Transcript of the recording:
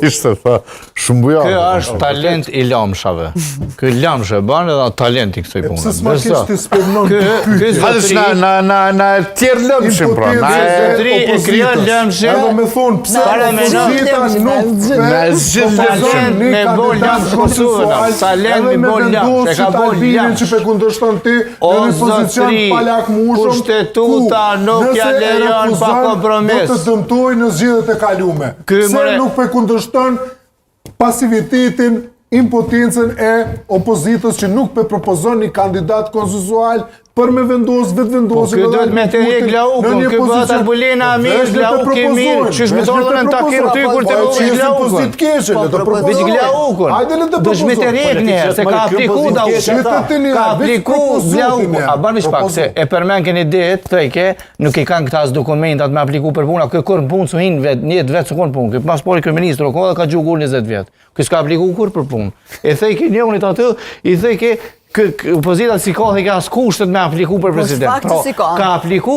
Ishte, tha, shumë buja. Kjo është talent i lamshave. Kjo lamshë e banë edhe talent i kësoj punë. Pse s'ma kesh të spegnon të pytje? Halesh na tjerë lëmshim, pra. Zotri e krijon lëmshë. Edhe me thonë, pse opozita nuk talent me bo lëmshë Kosovën. Talent me bo lëmshë. E ka bo lëmshë. Që pe kundërshton ti O në një pozicion zotri, palakmushëm, kushtetuta nuk ja lejon pa kompromis. Do të dëmtoj në zgjedhjet e kalume. Se nuk pe kundërshton pasivitetin, impotencën e opozitës që nuk pe propozon një kandidat konsensual për me vendos, vetë vendosin. Kjo duhet me të hek Glaukun, kjo bëhet Arbulena mirë, Glauki mirë, që shmeton dhe në takim ty kur të bëhet Glaukun. Veç Glaukun, do shme të hek njerë, se ka apliku Glaukun. Ka apliku Glaukun. A bani shpak, se e përmen keni ditë, thejke, nuk i kanë këtas dokumentat me apliku për puna, kjo kërë në punë su hinë njët vetë së konë punë, kjo paspori kërministru, ko dhe ka gjugur 20 vjetë. Kjo s'ka apliku kur për punë. E thejke njënit aty, i thejke opozita si ka dhe ka s'kushtet me apliku për president. Ka apliku